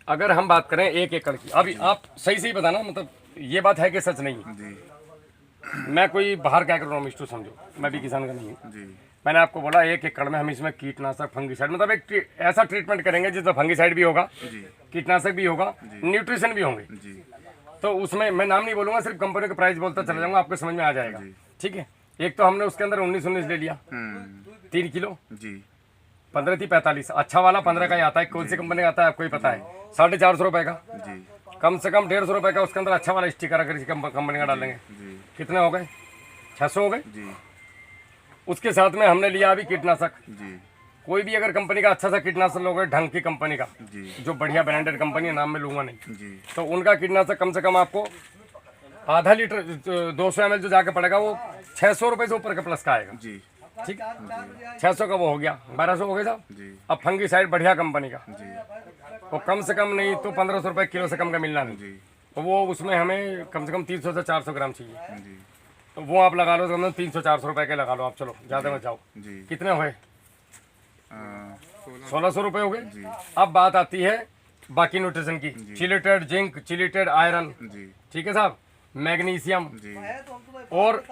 अगर हम बात करें 1 एकड़ की, अभी आप सही सही बताना, मतलब ये बात है कि सच नहीं है। जी मैं कोई बाहर का एग्रोनॉमिस्ट हूँ समझो, मैं भी किसान का नहीं हूँ। जी मैंने आपको बोला 1 एकड़ में हम इसमें कीटनाशक, फंगिसाइड, मतलब एक ऐसा ट्रीटमेंट करेंगे जिसमें फंगिसाइड भी होगा, जी कीटनाशक भी होगा, न्यूट्रिशन भी होंगे। जी तो उसमें मैं नाम नहीं बोलूंगा, सिर्फ कंपनी का प्राइस बोलता चला जाऊंगा, आपको समझ में आ जाएगा। ठीक है। एक तो हमने उसके अंदर 19 ले लिया 3 किलो, जी 15 थी 45, अच्छा वाला 15 का ही आता है। कौन सी कंपनी का आता है आपको ही पता है, 450 रुपए का, जी कम से कम 150 रुपए का उसके अंदर अच्छा वाला स्टिकर अगर इसी कंपनी का डालेंगे। जी कितने हो गए? 600 हो गए। जी उसके साथ में हमने लिया अभी कीटनाशक। जी कोई भी अगर कंपनी का अच्छा सा कीटनाशक लोगे, ढंग की कंपनी का, जी जो बढ़िया ब्रांडेड कंपनी है, नाम में लूंगा नहीं, जी तो उनका कीटनाशक कम से कम आपको आधा लीटर 200 ml जो जाके पड़ेगा वो 600 रुपये से ऊपर का प्लस का आएगा। जी ठीक है। 600 का वो हो गया, 1200 हो गया साहब। जी अब फंगिसाइड बढ़िया कंपनी का, जी वो कम से कम नहीं तो 1500 रुपये किलो से कम का मिलना नहीं। जी तो वो उसमें हमें कम से कम 300 से 400 ग्राम चाहिए। जी तो वो आप लगा लो, तो 300-400 रुपये के लगा लो आप, चलो ज़्यादा मत जाओ। जी कितने हुए? 16 1600 रुपये हो जी गए। अब बात आती है बाकी न्यूट्रिशन की, चिलेटेड जिंक, चिलेटेड आयरन, जी ठीक है साहब, मैग्नीशियम जी और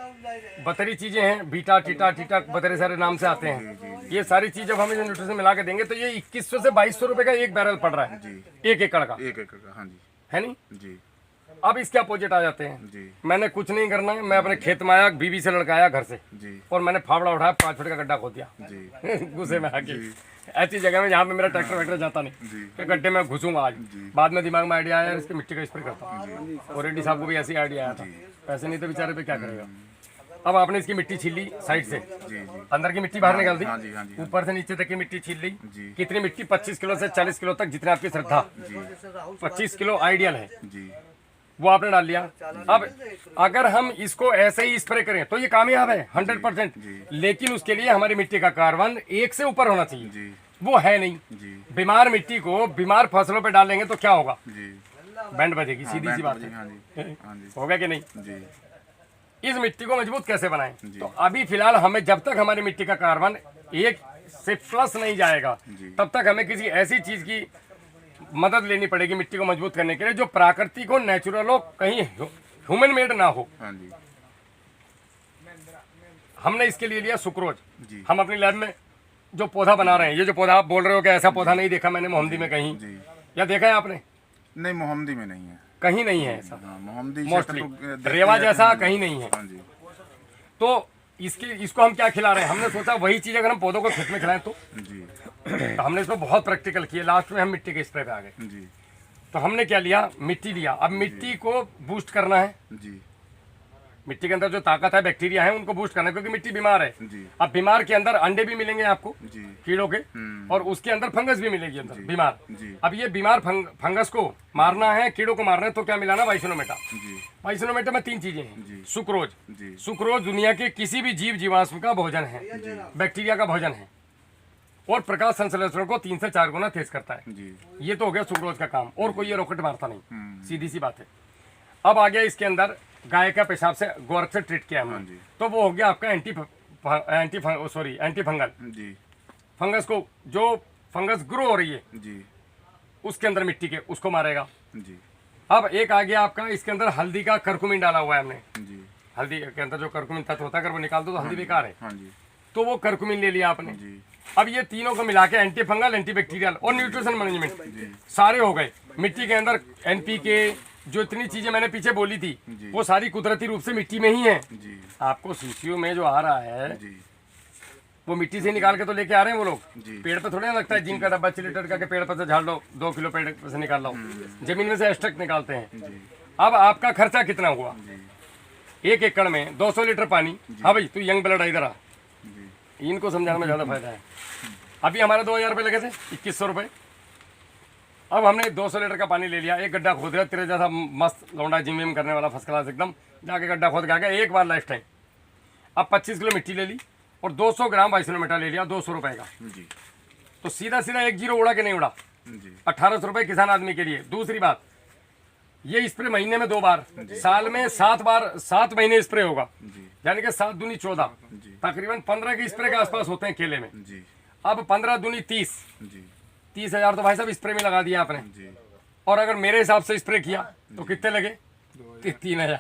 बतरी चीजें हैं, बीटा टीटा टीटा बतरे सारे नाम से आते हैं। ये सारी चीज जब हमें न्यूट्रिशन मिला के देंगे तो ये 2100 से 2200 रुपए का एक बैरल पड़ रहा है जी 1 एकड़ का, 1 एकड़ का। हाँ जी है नहीं? जी अब इसके अपोजिट आ जाते हैं। जी मैंने कुछ नहीं करना है, मैं अपने खेत में आया, बीवी से लड़काया घर से, जी और मैंने फावड़ा उठाया, 5 फुट का गड्ढा खोद दिया जी गुस्से में आके, ऐसी जगह में जहाँ पे मेरा ट्रैक्टर वैक्टर जाता नहीं, जी कि गड्ढे में घुसूंगा आज। बाद में दिमाग में आइडिया आया, इसकी मिट्टी का स्प्रे करता हूँ, और रेड्डी साहब को भी ऐसी आइडिया आया था, पैसे नहीं तो बेचारे पे क्या करेगा। अब आपने इसकी मिट्टी छील ली साइड से, जी जी अंदर की मिट्टी बाहर निकाल दी, हाँ जी हाँ जी ऊपर से नीचे तक की मिट्टी छील ली। जी कितनी मिट्टी? 25 किलो से 40 किलो तक, जितने आपकी श्रद्धा। 25 किलो आइडियल है, जी वो आपने डाल लिया। अब अगर हम इसको ऐसे ही स्प्रे करें तो ये कामयाब है 100%, लेकिन उसके लिए हमारी मिट्टी का कार्बन 1 से ऊपर होना चाहिए, जी वो है नहीं। जी बीमार मिट्टी को बीमार फसलों पे डालेंगे तो क्या होगा? जी बैंड बजेगी, सीधी सी बात है। हाँ जी हाँ जी होगा कि नहीं? जी इस मिट्टी को मजबूत कैसे बनाएं? तो अभी फिलहाल हमें, जब तक हमारी मिट्टी का कार्बन 1 से प्लस नहीं जाएगा, तब तक हमें किसी ऐसी चीज की मदद लेनी पड़ेगी मिट्टी को मजबूत करने के लिए जो प्राकृतिक हो, नेचुरल हो, कहीं ह्यूमन मेड ना हो। हाँ जी हमने इसके लिए लिया सुक्रोज। जी हम अपनी लैब में जो पौधा बना रहे हैं, ये जो पौधा आप बोल रहे हो कि ऐसा पौधा नहीं देखा मैंने मोहम्मदी में कहीं, जी या देखा है आपने? नहीं मोहम्मदी में नहीं है। कहीं नहीं है ऐसा, हाँ मोहम्मदी मोस्टली तो रेवा जैसा कहीं नहीं है। हाँ जी तो इसको हम क्या खिला रहे हैं? हमने सोचा वही चीज अगर हम पौधों को खेत में खिलाएं तो जी हमने इसको बहुत प्रैक्टिकल किया, लास्ट में हम मिट्टी के स्प्रे पे आ गए। जी तो हमने क्या लिया? मिट्टी लिया। अब मिट्टी को बूस्ट करना है, जी मिट्टी के अंदर जो ताकत है, बैक्टीरिया है, उनको बूस्ट करना है, क्योंकि मिट्टी बीमार है। जी अब बीमार के अंदर अंडे भी मिलेंगे आपको जी कीड़ों के, और उसके अंदर फंगस भी मिलेगी अंदर बीमार। जी अब ये बीमार फंगस को मारना है, कीड़ों को मारना है, तो क्या मिलाना? वाइसोनोमेटा। जी वाइसोनोमेटा में 3 चीजें हैं। जी सुक्रोज, जी सुक्रोज दुनिया के किसी भी जीव जीवाश्म का भोजन है, बैक्टीरिया का भोजन है, और प्रकाश संश्लेषण को 3 से 4 गुना तेज करता है। जी ये तो हो गया सुक्रोज का काम, और कोई ये रॉकेट मारता नहीं, सीधी सी बात है। अब आ गया इसके अंदर गाय का पेशाब से, गोरख से ट्रीट किया हमने, जी। तो वो हो गया आपका एंटी फंगल। जी फंगस को, जो फंगस ग्रो हो रही है जी उसके अंदर मिट्टी के, उसको मारेगा। जी अब एक आ गया आपका, इसके अंदर हल्दी का करकुमिन डाला हुआ है हमने। जी हल्दी के अंदर जो करकुमिन तत्व होता है, अगर वो निकाल दो तो हल्दी बेकार है, हाँ जी तो वो करकुमिन ले लिया आपने। जी अब ये तीनों को मिला के एंटी फंगल, एंटी बैक्टीरियल और न्यूट्रिशन मैनेजमेंट सारे हो गए। मिट्टी के अंदर एनपीके, जो इतनी चीजें मैंने पीछे बोली थी, वो सारी कुदरती रूप से मिट्टी में ही है। जी आपको सीसीयू में जो आ रहा है जी वो मिट्टी से निकाल के तो लेके आ रहे हैं वो लोग। जी। पेड़ पे थोड़ी ना लगता है जिंक का डब्बा चिलेटेड करके पेड़ पर से झाड़ लो, 2 किलो पेड़ पे से निकाल लो, जमीन में से एक्सट्रैक्ट निकालते हैं। अब आपका खर्चा कितना हुआ? 1 एकड़ में 200 लीटर पानी। हाँ भाई, तू यंग ब्लड इधर आ, जी इनको समझाने में ज़्यादा फायदा है। अभी हमारे 2000 रुपये लगे थे, 2100 रुपये। अब हमने 200 लीटर का पानी ले लिया, एक गड्ढा खोद लिया, तेरे जैसा मस्त लौंडा जिम विम करने वाला फर्स्ट क्लास एकदम, जाके गड्ढा खोद के आ गया एक बार लाइफ टाइम। अब 25 किलो मिट्टी ले ली और 200 ग्राम वाइसोनोमेटा ले लिया 200 रुपये का। जी तो सीधा सीधा 1 जीरो उड़ा कि नहीं उड़ा? जी 1800 रुपये किसान आदमी के लिए। दूसरी बात, ये स्प्रे महीने में 2 बार, साल में 7 बार, 7 महीने स्प्रे होगा, जी यानी कि 7 दूनी 14, जी तकरीबन 15 के स्प्रे के आसपास होते हैं केले में। जी अब 15 दूनी 30, जी 30,000 तो भाई साहब स्प्रे में लगा दिया आपने। जी और अगर मेरे हिसाब से स्प्रे किया तो कितने लगे? 3000।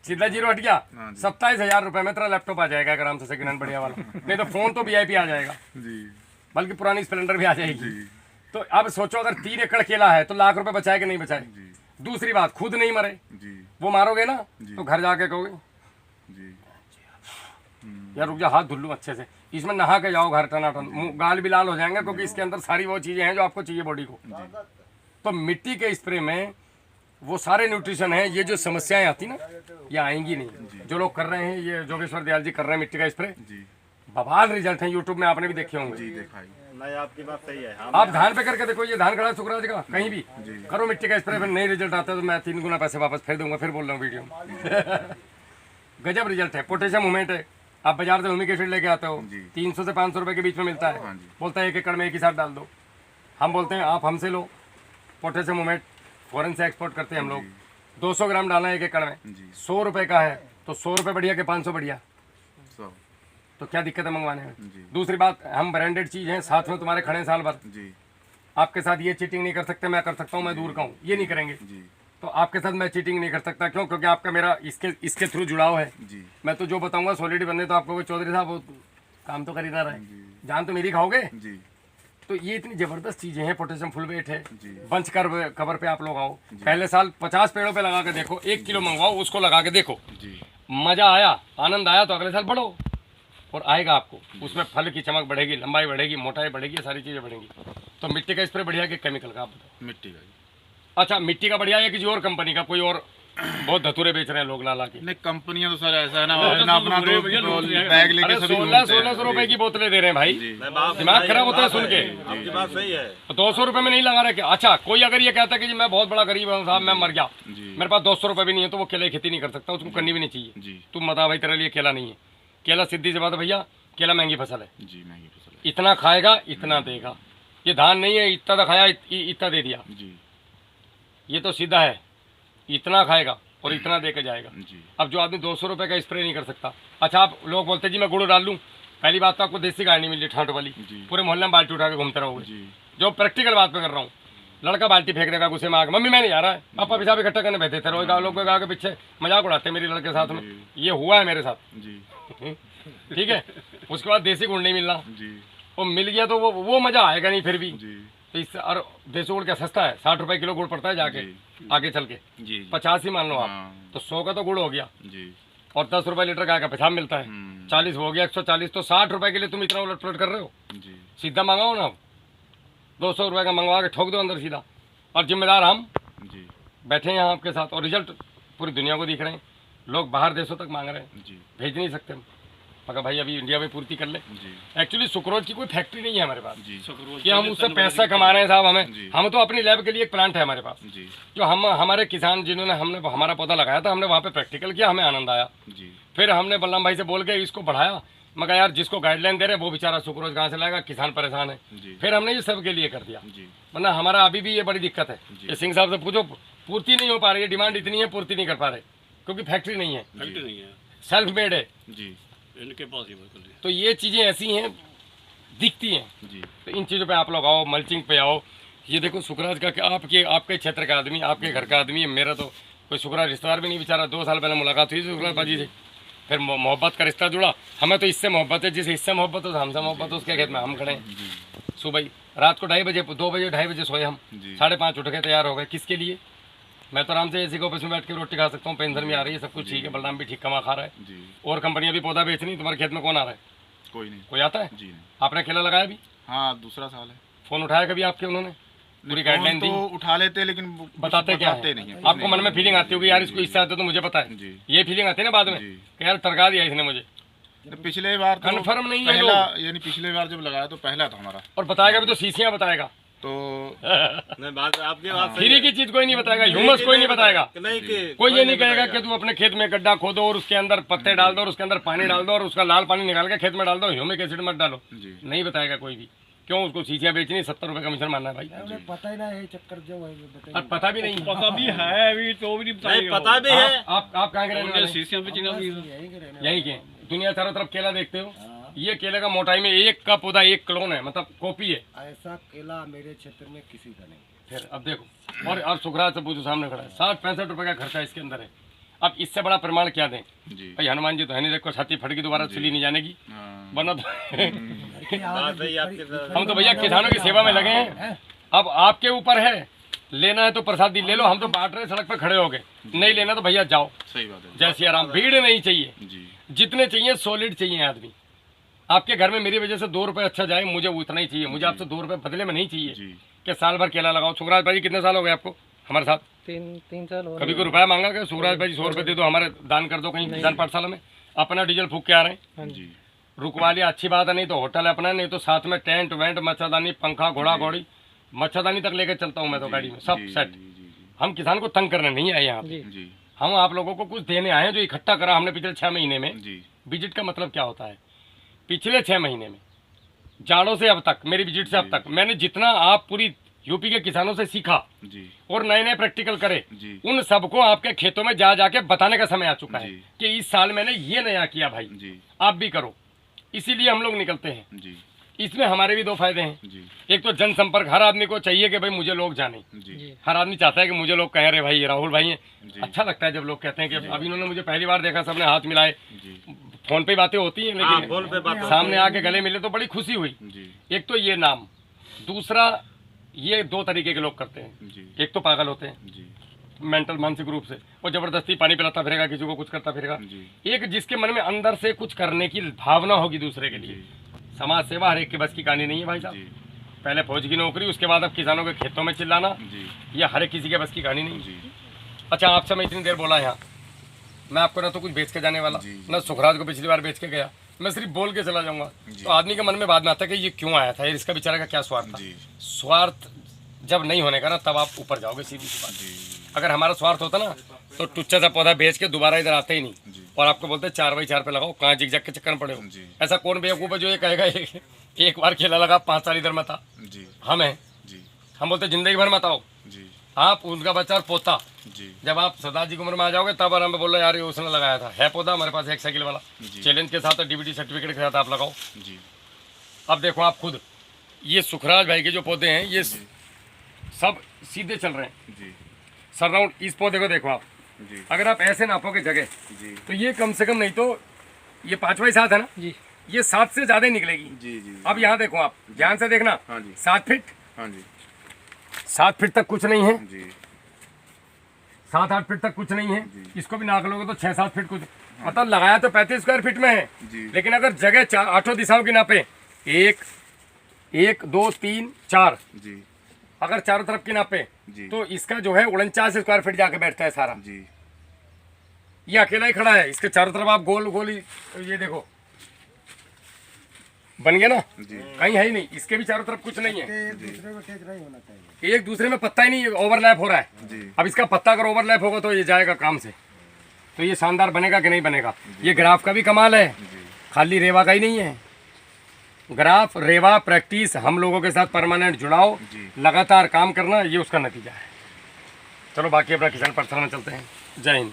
सीधा जीरो हट गया। हाँ जी। 27,000 रुपए में तेरा लैपटॉप आ जाएगा आराम से, सेकंड हैंड बढ़िया वाला। नहीं तो फोन तो VIP आ जाएगा, जी बल्कि पुरानी स्प्लेंडर भी आ जाएगी। जी तो अब सोचो अगर 3 एकड़ केला है तो लाख रुपए बचाए कि नहीं बचाए? जी दूसरी बात, खुद नहीं मरे, जी वो मारोगे ना जी। तो घर जाके कहोगे जी यार रुक जा, हाथ धुल लूं अच्छे से, इसमें नहा के जाओ घर टनाटन, मुंह गाल भी लाल हो जाएंगे, क्योंकि इसके अंदर सारी वो चीजें हैं जो आपको चाहिए बॉडी को। तो मिट्टी के स्प्रे में वो सारे न्यूट्रिशन हैं, ये जो समस्याएं आती ना ये आएंगी नहीं। जो लोग कर रहे हैं, ये जोगेश्वर दयाल जी कर रहे हैं मिट्टी का स्प्रे, जी बवाल रिजल्ट है। यूट्यूब में आपने भी देखे होंगे। जी देखा ही। नहीं, आपकी बात सही है। आप धान पे करके देखो, ये धान खड़ा है सुखराज का, कहीं भी करो मिट्टी का स्प्रे, फिर नहीं रिजल्ट आता तो मैं 3 गुना पैसे वापस फेर दूंगा। फिर बोल रहा हूँ वीडियो में गजब रिजल्ट है। पोटेशियम ह्यूमेट है, आप बाजार से ह्यूमिक एसिड लेके आते हो, जी। 300 से 500 रुपए के बीच में मिलता है। हाँ जी। बोलता है 1 एकड़ में एक ही साथ डाल दो। हम बोलते हैं आप हमसे लो पोटेशियम ह्यूमेट, फॉरेन से एक्सपोर्ट करते हैं हम लोग। 200 ग्राम डालना है 1 एकड़ में, जी 100 रुपए का है तो 100 रुपए बढ़िया के 500 बढ़िया, सो तो क्या दिक्कत है मंगवाने में? जी दूसरी बात, हम ब्रांडेड चीज हैं, साथ में तुम्हारे खड़े हैं साल भर। जी आपके साथ ये चीटिंग नहीं कर सकते, मैं कर सकता हूँ, मैं दूर का हूँ, ये नहीं करेंगे। जी तो आपके साथ मैं चीटिंग नहीं कर सकता, क्यों? क्योंकि आपका मेरा इसके थ्रू जुड़ाव है। जी मैं तो जो बताऊंगा सॉलिड बनने, तो आपको चौधरी साहब वो काम तो कर ही ना रहे, जान तो मेरी खाओगे। जी तो ये इतनी जबरदस्त चीजें हैं, पोटेशियम फुल वेट है। जी बंच कवर पे आप लोग आओ, पहले साल 50 पेड़ों पे लगा के देखो, 1 किलो मंगवाओ, उसको लगा के देखो, जी मजा आया, आनंद आया, तो अगले साल बढ़ो और आएगा आपको। उसमें फल की चमक बढ़ेगी, लंबाई बढ़ेगी, मोटाई बढ़ेगी, सारी चीजें बढ़ेंगी। तो मिट्टी का स्प्रे बढ़िया कि केमिकल का, आप बताओ? मिट्टी का जी। अच्छा, मिट्टी का बढ़िया है किसी और कंपनी का? कोई और बहुत धतूरे बेच रहे हैं लोग ला के। नहीं कंपनियां तो सर ऐसा है ना, अपना अपना तो बैग लेके अरे सभी 1600 रुपए की बोतलें दे रहे हैं भाई, दिमाग खराब होता है सुन के। आपकी बात सही है। तो 200 रुपए में नहीं लगा रहे क्या? अच्छा, कोई अगर ये कहता है कि जी मैं बहुत बड़ा गरीब हूँ साहब, मैं मर गया, जी मेरे पास 200 रुपए भी नहीं है, तो वो केले की खेती नहीं कर सकता, उसको करनी भी नहीं चाहिए। जी तुम बता भाई, तेरे लिए केला नहीं है। केला सीधी सी बात है भैया, केला महंगी फसल है, जी महंगी फसल है। इतना खाएगा इतना देगा। ये धान नहीं है, इतना तो खाया इतना दे दिया, जी ये तो सीधा है, इतना खाएगा और इतना दे के जाएगा। जी अब जो आदमी 200 रुपए का स्प्रे नहीं कर सकता। अच्छा, आप लोग बोलते हैं जी मैं गुड़ डाल लूँ, पहली बात तो आपको देसी गाय नहीं मिली ठाट वाली, जी। पूरे मोहल्ले में बाल्टी उठा के घूमते रहोगे। जी जो प्रैक्टिकल बात पे कर रहा हूँ, लड़का बाल्टी फेंक देगा गुस्से में आके, मम्मी मैं नहीं आ रहा है, पापा पेशाब इकट्ठा करने बैठे थे, रोज लोग गाँव के पीछे मजाक उड़ाते हैं मेरे लड़के के साथ में। ये हुआ है मेरे साथ, जी ठीक है। उसके बाद देसी गुड़ नहीं मिलना, जी वो मिल गया तो वो मजा आएगा नहीं फिर भी। जी तो इससे, और देसी गुड़ क्या सस्ता है, 60 रुपए किलो गुड़ पड़ता है जाके, आगे चल के जी 50 ही मान लो आप, हाँ। तो 100 का तो गुड़ हो गया, जी और 10 रुपए लीटर गाय का पेशाब मिलता है, 40 हो गया 140, तो 60 रुपए के लिए तुम इतना उलट पलट कर रहे हो। जी सीधा मंगाओ ना, 200 रुपए का मंगवा के ठोक दो अंदर सीधा। और जिम्मेदार हम जी बैठे हैं यहाँ आपके साथ, और रिजल्ट पूरी दुनिया को दिख रहे हैं, लोग बाहर देशों तक मांग रहे हैं, जी भेज नहीं सकते हम, मगर भाई अभी इंडिया में पूर्ति कर ले। जी एक्चुअली सुक्रोज की कोई फैक्ट्री नहीं है हमारे पास जी कि हम उससे पैसा कमा रहे हैं साहब। जी। हम तो अपनी लैब के लिए एक प्लांट है हमारे पास, जी जो हमारे किसान जिन्होंने हमने हमारा पौधा लगाया था, हमने वहाँ पे प्रैक्टिकल किया, हमें आनंद आया। जी फिर हमने बलराम भाई से बोल के इसको बढ़ाया, मगर यार जिसको गाइडलाइन दे रहे वो बेचारा सुक्रोज कहाँ से लाएगा, किसान परेशान है। जी फिर हमने ये सब के लिए कर दिया, जी वरना हमारा अभी भी ये बड़ी दिक्कत है। ये सिंह साहब से पूछो, पूर्ति नहीं हो पा रही है, डिमांड इतनी है, पूर्ति नहीं कर पा रहे, क्योंकि फैक्ट्री नहीं है, फैक्ट्री नहीं है सेल्फ मेड है। जी इनके पास ही बिल्कुल तो ये चीज़ें ऐसी हैं, दिखती हैं। जी तो इन चीज़ों पे आप लोग आओ, मल्चिंग पे आओ। ये देखो सुखराज का, आपके क्षेत्र का आदमी, आपके घर का आदमी है, मेरा तो कोई सुखराज रिश्तेदार भी नहीं बेचारा। 2 साल पहले मुलाकात हुई सुखराज बाजी से, फिर मोहब्बत का रिश्ता जुड़ा। हमें तो इससे मोहब्बत है, जिस इससे मोहब्बत हो हमसे मोहब्बत हो, उसके खेत में हम खड़े हैं। सुबह रात को 2:30 बजे 2 बजे 2:30 बजे सोए हम, जी 5:30 उठ के तैयार हो गए। किसके लिए? मैं तो आराम से एसी के ऑफिस में बैठ के रोटी खा सकता हूँ, पेंशन भी आ रही है, सब कुछ ठीक है, बलराम भी ठीक कमा खा रहा है, जी और कंपनियां भी पौधा बेच रही। तुम्हारे खेत में कौन आ रहा है? कोई नहीं कोई आता है? जी नहीं आपने केला लगाया भी? हाँ दूसरा साल है। फोन उठाया कभी आपके? उन्होंने पूरी गाइडलाइन दी? तो उठा लेते हैं, लेकिन वो बताते क्या है? नहीं है। आपको मन में फीलिंग आती होगी यार इसको इससे आता तो मुझे पता है, जी ये फीलिंग आती है ना बाद में जी। कि यार टरका दिया इसने मुझे। तो पिछले बार तो कन्फर्म नहीं है पहला, लोग। यानी पिछले बार जब लगाया तो पहला था हमारा, और बताएगा भी तो शीशियां बताएगा, तो नहीं, बात आपकी बात सही फ्री की चीज कोई नहीं बताएगा, ह्यूमस कोई नहीं बताएगा। नहीं कि कोई ये नहीं कहेगा कि तू अपने खेत में गड्ढा खोदो और उसके अंदर पत्ते डाल दो और उसके अंदर पानी डाल दो और उसका लाल पानी निकाल के खेत में डाल दो, ह्यूमिक एसिड मत डालो, जी नहीं बताएगा कोई भी। क्यों? उसको शीशियां बेचनी, 70 रुपए कमीशन मारना है भाई, पता ही ना है चक्कर जो है बताइए। और पता भी नहीं। पता भी है अभी तो भी नहीं नहीं बताएगा पता भी है। आप कहाँ के रहने वाले हैं? शीशियां बेचना भी यही के रहने यहीं के। दुनिया चारों तरफ केला देखते हो, ये केले का मोटाई में एक का पौधा एक क्लोन है, मतलब कॉपी है। ऐसा केला मेरे क्षेत्र में किसी का नहीं। फिर अब देखो, और सुखराज से पूछो, सामने खड़ा है, 60-65 रुपए का खर्चा इसके अंदर है। अब इससे बड़ा प्रमाण क्या दें जी भाई? हनुमान जी तो है नहीं, देखो छाती फट गई दोबारा चली नहीं जाने की, हाँ, वरना तो बात सही है आपकी सर। हम तो भैया किसानों की सेवा में लगे हैं। अब आपके ऊपर है, लेना है तो प्रसादी ले लो, हम तो बांट रहे सड़क पे खड़े हो गए। नहीं लेना तो भैया जाओ, सही बात है जय सिया राम। भीड़ नहीं चाहिए, जी जितने चाहिए सॉलिड चाहिए आदमी। आपके घर में मेरी वजह से 2 रुपए अच्छा जाए, मुझे वो इतना ही चाहिए। मुझे आपसे 2 रुपए बदले में नहीं चाहिए जी कि साल भर केला लगाओ। सुखराज भाई कितने साल हो गए आपको हमारे साथ? 3 साल हो कभी कोई रुपया मांगा क्या? सुखराज भाई 100 रुपए दे दो, हमारे दान कर दो कहीं दान पाठशाला में। अपना डीजल फूक के आ रहे हैं, जी रुकवा लिया अच्छी बात है, नहीं तो होटल है अपना, नहीं तो साथ में टेंट वेंट, मच्छरदानी, पंखा, घोड़ा घोड़ी, मच्छरदानी तक लेके चलता हूँ मैं तो गाड़ी में, सब जी सेट। जी जी हम किसान को तंग करने नहीं आए यहाँ पे, जी हम आप लोगों को कुछ देने आए हैं जो इकट्ठा करा हमने पिछले 6 महीने में। जी विजिट का मतलब क्या होता है? पिछले 6 महीने में जाड़ों से अब तक, मेरी विजिट से अब तक मैंने जितना आप पूरी यूपी के किसानों से सीखा जी और नए नए प्रैक्टिकल करे, जी उन सबको आपके खेतों में जा जाके बताने का समय आ चुका है जी। कि इस साल मैंने ये नया किया भाई, जी आप भी करो। इसीलिए हम लोग निकलते हैं। जी इसमें हमारे भी 2 फायदे हैं। जी एक तो जनसंपर्क, हर आदमी को चाहिए कि भाई मुझे लोग जाने। जी हर आदमी चाहता है कि मुझे लोग कहें, अरे भाई ये राहुल भाई हैं। जी। अच्छा लगता है जब लोग कहते हैं कि अभी इन्होंने मुझे पहली बार देखा, सबने हाथ मिलाए। जी फोन पे बातें होती हैं, हाँ, लेकिन फोन पे बात सामने आके गले मिले तो बड़ी खुशी हुई। जी एक तो ये नाम, दूसरा ये 2 तरीके के लोग करते हैं। जी एक तो पागल होते हैं जी मेंटल, मानसिक रूप से, वो जबरदस्ती पानी पिलाता फिरेगा, किसी को कुछ करता फिरेगा। जी एक जिसके मन में अंदर से कुछ करने की भावना होगी दूसरे के लिए। समाज सेवा हर एक के बस की कहानी नहीं है भाई साहब। जी पहले फौज की नौकरी, उसके बाद अब किसानों के खेतों में चिल्लाना, जी ये हर एक किसी के बस की कहानी नहीं। जी अच्छा, आपसे मैं इतनी देर बोला यहाँ, मैं आपको ना तो कुछ बेच के जाने वाला, जी। ना सुखराज को पिछली बार बेच के गया, मैं सिर्फ बोल के चला जाऊंगा। जी। तो आदमी के मन में बाद में आता है कि ये क्यों आया था, इसका बेचारे का क्या स्वार्थ था। जी स्वार्थ जब नहीं होने का ना, तब आप ऊपर जाओगे, सीधी सी बात। जी अगर हमारा स्वार्थ होता ना तो टुच्चा सा पौधा बेच के दोबारा इधर आते ही नहीं, जी और आपको बोलते 4x4 पे लगाओ, कहाँ जिग के चक्कर में पड़े हो। जी। ऐसा कौन बेवकूफ़ है जो ये कहेगा एक बार खेला लगा 5 साल इधर मत आ। जी हम हैं, जी हम बोलते जिंदगी भर मत आओ। जी आप उनका बच्चा और पोता, जी जब आप सरदार जी की उम्र में आ जाओगे तब आराम में बोल रहे यार ये उसने लगाया था, है पौधा हमारे पास एक साइकिल वाला, जी। चैलेंज के साथ डीबीटी सर्टिफिकेट के साथ आप लगाओ। जी अब देखो आप खुद, ये सुखराज भाई के जो पौधे हैं ये सब सीधे चल रहे हैं जी सराउंड। इस पौधे को देखो आप, जी अगर आप ऐसे नापोगे जगह, जी तो ये कम से कम नहीं तो ये 5x7 है ना जी ये 7 से ज़्यादा ही निकलेगी। जी जी अब यहाँ देखो आप, ध्यान से देखना, हाँ जी 7 फीट, हाँ जी 7 फीट तक कुछ नहीं है, जी 7-8 फीट तक कुछ नहीं है। जी। इसको भी नाप लोगे तो 6-7 फीट कुछ, मतलब लगाया तो 35 स्क्वायर फीट में है, जी लेकिन अगर जगह 8 दिशाओं की नापे, 1 2 3 4, जी अगर चारों तरफ की नापे जी तो इसका जो है 49 स्क्वायर फीट जाके बैठता है सारा। जी ये अकेला ही खड़ा है, इसके चारों तरफ आप गोल गोल ही, ये देखो बन गया ना, जी कहीं है ही नहीं, इसके भी चारों तरफ कुछ नहीं है, एक दूसरे में टेक नहीं होना चाहिए। एक दूसरे में पत्ता ही नहीं ओवरलैप हो रहा है। जी अब इसका पत्ता अगर ओवरलैप होगा तो ये जाएगा काम से, तो ये शानदार बनेगा कि नहीं बनेगा। ये ग्राफ का भी कमाल है, जी खाली रेवा का ही नहीं है। ग्राफ, रेवा, प्रैक्टिस, हम लोगों के साथ परमानेंट जुड़ाव, जी। लगातार काम करना, ये उसका नतीजा है। चलो बाकी अपना किसान पाठशाला में चलते हैं। जय हिंद।